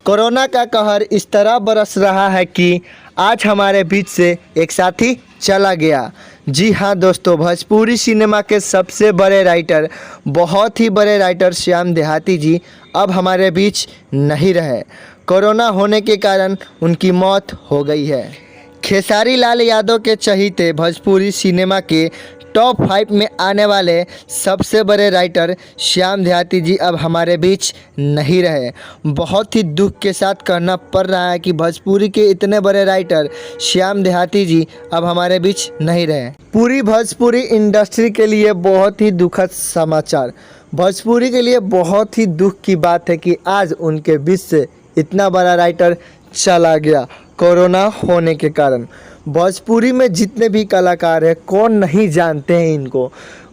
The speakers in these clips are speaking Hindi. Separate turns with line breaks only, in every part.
कोरोना का कहर इस तरह बरस रहा है कि आज हमारे बीच से एक साथी चला गया। जी हाँ दोस्तों, भोजपुरी सिनेमा के सबसे बड़े राइटर, बहुत ही बड़े राइटर श्याम देहाती जी अब हमारे बीच नहीं रहे। कोरोना होने के कारण उनकी मौत हो गई है। खेसारी लाल यादव के चहीते भोजपुरी सिनेमा के टॉप 5 में आने वाले सबसे बड़े राइटर श्याम देहाती जी अब हमारे बीच नहीं रहे। बहुत ही दुख के साथ कहना पड़ रहा है कि भोजपुरी के इतने बड़े राइटर श्याम देहाती जी अब हमारे बीच नहीं रहे। पूरी भोजपुरी इंडस्ट्री के लिए बहुत ही दुखद समाचार, भोजपुरी के लिए बहुत ही दुख की बात है कि आज उनके बीच से इतना बड़ा राइटर चला गया कोरोना होने के कारण। भोजपुरी में जितने भी कलाकार हैं, कौन नहीं जानते हैं इनको,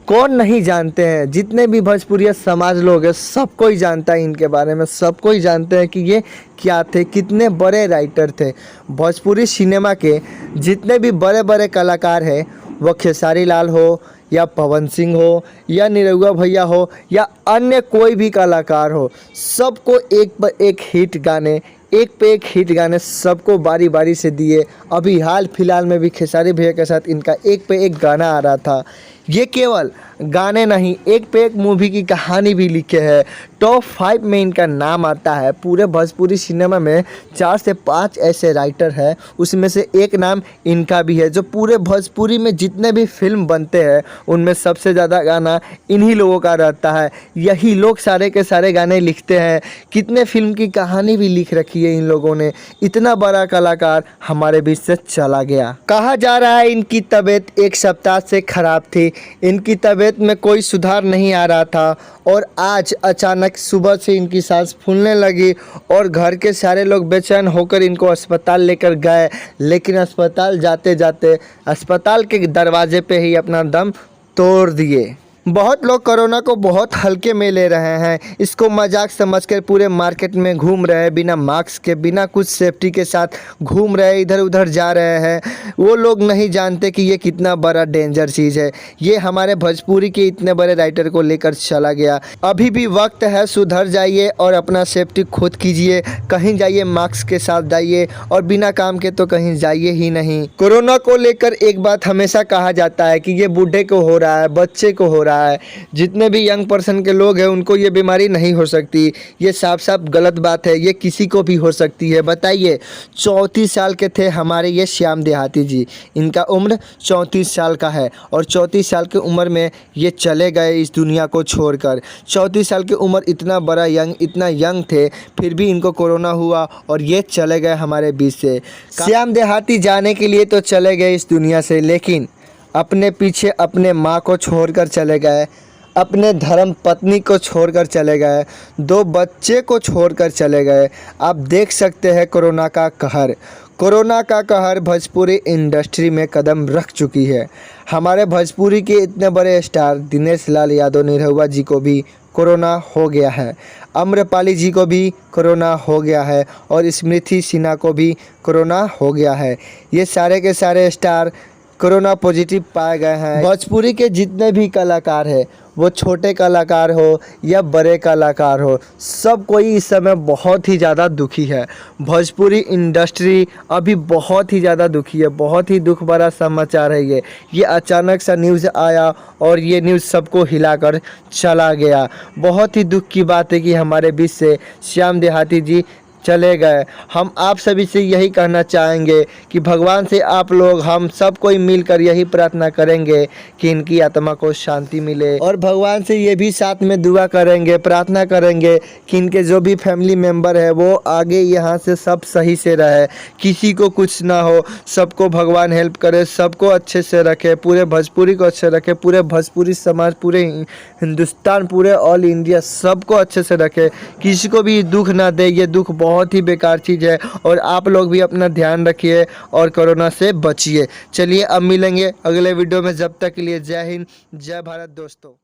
कौन नहीं जानते हैं। जितने भी भोजपुरी समाज लोग हैं, सबको ही जानता है इनके बारे में, सबको ही जानते हैं कि ये क्या थे, कितने बड़े राइटर थे। भोजपुरी सिनेमा के जितने भी बड़े बड़े कलाकार हैं, वो खेसारी लाल हो या पवन सिंह हो या निरहुआ भैया हो या अन्य कोई भी कलाकार हो, सबको एक पर एक हिट गाने, एक पे एक हिट गाने सबको बारी बारी से दिए। अभी हाल फिलहाल में भी खेसारी भैया के साथ इनका एक पे एक गाना आ रहा था। ये केवल गाने नहीं, एक पे एक मूवी की कहानी भी लिखे है। टॉप 5 में इनका नाम आता है। पूरे भोजपुरी सिनेमा में 4 से 5 ऐसे राइटर हैं, उसमें से एक नाम इनका भी है। जो पूरे भोजपुरी में जितने भी फिल्म बनते हैं, उनमें सबसे ज़्यादा गाना इन्हीं लोगों का रहता है। यही लोग सारे के सारे गाने लिखते हैं। कितने फिल्म की कहानी भी लिख रखी है इन लोगों ने। इतना बड़ा कलाकार हमारे बीच से चला गया। कहा जा रहा है इनकी तबीयत 1 सप्ताह से खराब थी, इनकी तबीयत में कोई सुधार नहीं आ रहा था और आज अचानक सुबह से इनकी सांस फूलने लगी और घर के सारे लोग बेचैन होकर इनको अस्पताल लेकर गए। लेकिन अस्पताल जाते जाते अस्पताल के दरवाजे पे ही अपना दम तोड़ दिए। बहुत लोग कोरोना को बहुत हल्के में ले रहे हैं, इसको मजाक समझकर पूरे मार्केट में घूम रहे हैं, बिना मास्क के, बिना कुछ सेफ्टी के साथ घूम रहे हैं, इधर उधर जा रहे हैं। वो लोग नहीं जानते कि ये कितना बड़ा डेंजर चीज़ है। ये हमारे भोजपुरी के इतने बड़े राइटर को लेकर चला गया। अभी भी वक्त है, सुधर जाइए और अपना सेफ्टी खुद कीजिए। कहीं जाइए मास्क के साथ जाइए और बिना काम के तो कहीं जाइए ही नहीं। कोरोना को लेकर एक बात हमेशा कहा जाता है कि ये बूढ़े को हो रहा है, बच्चे को हो रहा है, जितने भी यंग पर्सन के लोग हैं उनको ये बीमारी नहीं हो सकती। ये साफ साफ गलत बात है, ये किसी को भी हो सकती है। बताइए, 34 साल के थे हमारे ये श्याम देहाती जी, इनका उम्र 34 साल का है और 34 साल की उम्र में ये चले गए इस दुनिया को छोड़कर। 34 साल की उम्र, इतना बड़ा इतना यंग थे, फिर भी इनको कोरोना हुआ और ये चले गए हमारे बीच से। श्याम देहाती जाने के लिए तो चले गए इस दुनिया से, लेकिन अपने पीछे अपने माँ को छोड़कर चले गए, अपने धर्म पत्नी को छोड़कर चले गए, 2 बच्चे को छोड़कर चले गए। आप देख सकते हैं कोरोना का कहर। कोरोना का कहर भोजपुरी इंडस्ट्री में कदम रख चुकी है। हमारे भोजपुरी के इतने बड़े स्टार दिनेश लाल यादव, निरहुआ जी को भी कोरोना हो गया है, आम्रपाली जी को भी कोरोना हो गया है और स्मृति सिन्हा को भी कोरोना हो गया है। ये सारे के सारे स्टार कोरोना पॉजिटिव पाए गए हैं। भोजपुरी के जितने भी कलाकार हैं, वो छोटे कलाकार हो या बड़े कलाकार हो, सब कोई इस समय बहुत ही ज़्यादा दुखी है। भोजपुरी इंडस्ट्री अभी बहुत ही ज़्यादा दुखी है। बहुत ही दुख भरा समाचार है ये अचानक सा न्यूज़ आया और ये न्यूज़ सबको हिलाकर चला गया। बहुत ही दुख की बात है कि हमारे बीच से श्याम देहाती जी चले गए। हम आप सभी से यही कहना चाहेंगे कि भगवान से आप लोग, हम सब कोई मिलकर यही प्रार्थना करेंगे कि इनकी आत्मा को शांति मिले और भगवान से ये भी साथ में दुआ करेंगे, प्रार्थना करेंगे कि इनके जो भी फैमिली मेम्बर है वो आगे यहाँ से सब सही से रहे, किसी को कुछ ना हो, सबको भगवान हेल्प करे, सबको अच्छे से रखे, पूरे भोजपुरी को अच्छे रखे, पूरे भोजपुरी समाज, पूरे हिंदुस्तान, पूरे ऑल इंडिया सबको अच्छे से रखे, किसी को भी दुख ना दे। ये दुख बहुत ही बेकार चीज़ है और आप लोग भी अपना ध्यान रखिए और कोरोना से बचिए। चलिए अब मिलेंगे अगले वीडियो में, जब तक के लिए जय हिंद, जय भारत दोस्तों।